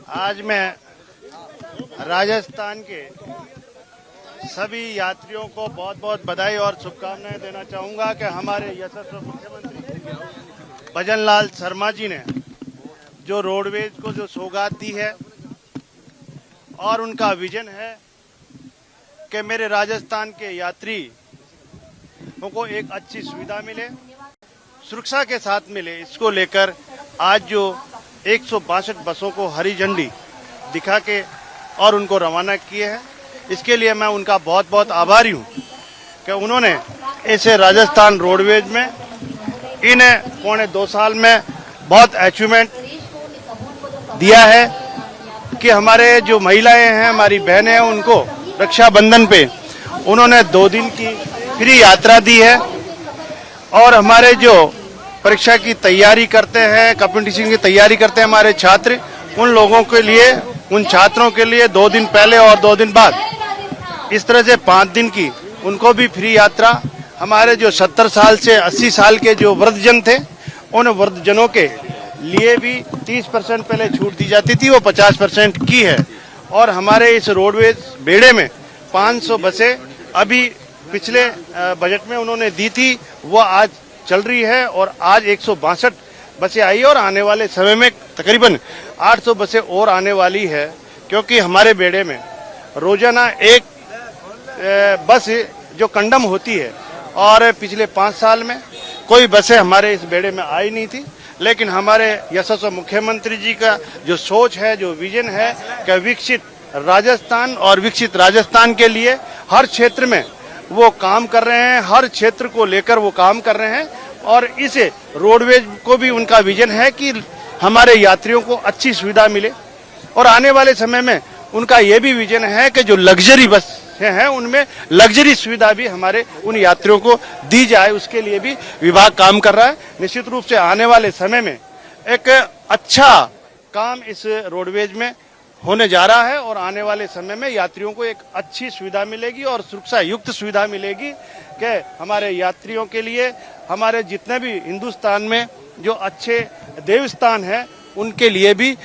आज मैं राजस्थान के सभी यात्रियों को बहुत बहुत बधाई और शुभकामनाएं देना चाहूंगा कि हमारे यशस्वी मुख्यमंत्री भजन लाल शर्मा जी ने जो रोडवेज को जो सौगात दी है और उनका विजन है कि मेरे राजस्थान के यात्री को एक अच्छी सुविधा मिले, सुरक्षा के साथ मिले, इसको लेकर आज जो 162 बसों को हरी झंडी दिखा के और उनको रवाना किए हैं, इसके लिए मैं उनका बहुत बहुत आभारी हूं कि उन्होंने ऐसे राजस्थान रोडवेज में इन पौने 2 साल में बहुत अचीवमेंट दिया है कि हमारे जो महिलाएं हैं, हमारी बहनें हैं, उनको रक्षाबंधन पे उन्होंने 2 दिन की फ्री यात्रा दी है। और हमारे जो परीक्षा की तैयारी करते हैं, कंपटीशन की तैयारी करते हैं हमारे छात्र, उन लोगों के लिए, उन छात्रों के लिए 2 दिन पहले और 2 दिन बाद इस तरह से 5 दिन की उनको भी फ्री यात्रा। हमारे जो 70 साल से 80 साल के जो वृद्धजन थे, उन वृद्धजनों के लिए भी 30% पहले छूट दी जाती थी, वो 50% की है। और हमारे इस रोडवेज बेड़े में 500 बसें अभी पिछले बजट में उन्होंने दी थी, वो आज चल रही है और आज 162 बसें आई और आने वाले समय में तकरीबन 800 बसें और आने वाली है, क्योंकि हमारे बेड़े में रोजाना एक बस जो कंडम होती है और पिछले 5 साल में कोई बसें हमारे इस बेड़े में आई नहीं थी। लेकिन हमारे यशस्वी मुख्यमंत्री जी का जो सोच है, जो विजन है कि विकसित राजस्थान और विकसित राजस्थान के लिए हर क्षेत्र में वो काम कर रहे हैं, हर क्षेत्र को लेकर वो काम कर रहे हैं। और इस रोडवेज को भी उनका विजन है कि हमारे यात्रियों को अच्छी सुविधा मिले। और आने वाले समय में उनका ये भी विजन है कि जो लग्जरी बस हैं उनमें लग्जरी सुविधा भी हमारे उन यात्रियों को दी जाए, उसके लिए भी विभाग काम कर रहा है। निश्चित रूप से आने वाले समय में एक अच्छा काम इस रोडवेज में होने जा रहा है और आने वाले समय में यात्रियों को एक अच्छी सुविधा मिलेगी और सुरक्षा युक्त सुविधा मिलेगी कि हमारे यात्रियों के लिए, हमारे जितने भी हिंदुस्तान में जो अच्छे देवस्थान हैं उनके लिए भी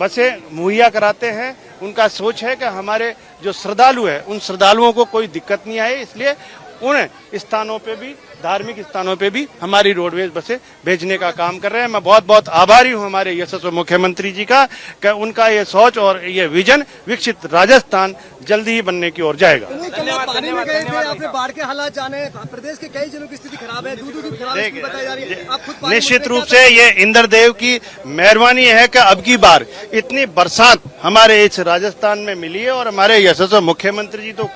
बसें मुहैया कराते हैं। उनका सोच है कि हमारे जो श्रद्धालु हैं, उन श्रद्धालुओं को कोई दिक्कत नहीं आए, इसलिए उन स्थानों पे भी, धार्मिक स्थानों पे भी हमारी रोडवेज बसें भेजने का काम कर रहे हैं। मैं बहुत बहुत आभारी हूं हमारे यशस्वी मुख्यमंत्री जी का कि उनका ये सोच और ये विजन विकसित राजस्थान जल्दी ही बनने की ओर जाएगा। पानी में गए थे, आपने बाढ़ के हालात जाने, प्रदेश के कई जिलों की स्थिति खराब है, दूध की खराब बताई जा रही है, आप खुद निश्चित रूप से ये इंद्रदेव की मेहरबानी है कि अब की बार इतनी बरसात हमारे इस राजस्थान में मिली है। और हमारे यशस्वी मुख्यमंत्री जी तो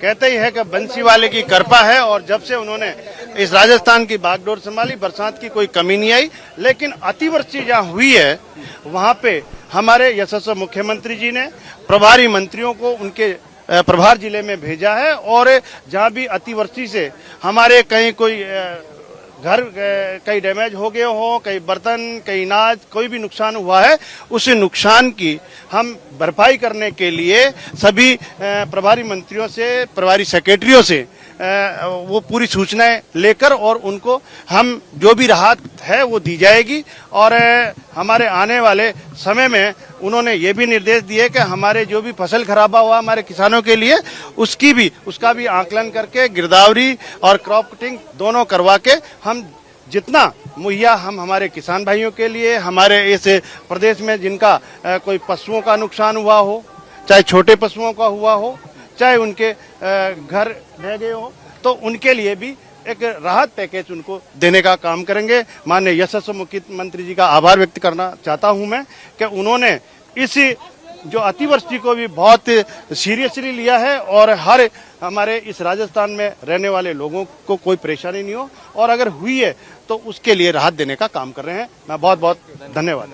कहते ही है कि बंसी वाले की कृपा है, और जब से उन्होंने इस राजस्थान की बागडोर संभाली, बरसात की कोई कमी नहीं आई। लेकिन अतिवृष्टि जहाँ हुई है वहाँ पे हमारे यशस्वी मुख्यमंत्री जी ने प्रभारी मंत्रियों को उनके प्रभार जिले में भेजा है। और जहाँ भी अतिवृष्टि से हमारे कहीं कोई घर कहीं डैमेज हो गए हो, कहीं बर्तन, कहीं अनाज, कोई भी नुकसान हुआ है, उस नुकसान की हम भरपाई करने के लिए सभी प्रभारी मंत्रियों से, प्रभारी सेक्रेटरियों से वो पूरी सूचनाएं लेकर और उनको हम जो भी राहत है वो दी जाएगी। और हमारे आने वाले समय में उन्होंने ये भी निर्देश दिए कि हमारे जो भी फसल खराबा हुआ हमारे किसानों के लिए उसका भी आकलन करके गिरदावरी और क्रॉप कटिंग दोनों करवा के हम जितना मुहैया हम हमारे किसान भाइयों के लिए, हमारे इस प्रदेश में जिनका कोई पशुओं का नुकसान हुआ हो, चाहे छोटे पशुओं का हुआ हो, चाहे उनके घर ढह गए हो, तो उनके लिए भी एक राहत पैकेज उनको देने का काम करेंगे। माननीय यशस्वी मुख्यमंत्री जी का आभार व्यक्त करना चाहता हूं मैं कि उन्होंने इस जो अतिवृष्टि को भी बहुत सीरियसली लिया है और हर हमारे इस राजस्थान में रहने वाले लोगों को कोई परेशानी नहीं हो, और अगर हुई है तो उसके लिए राहत देने का काम कर रहे हैं। मैं बहुत बहुत धन्यवाद।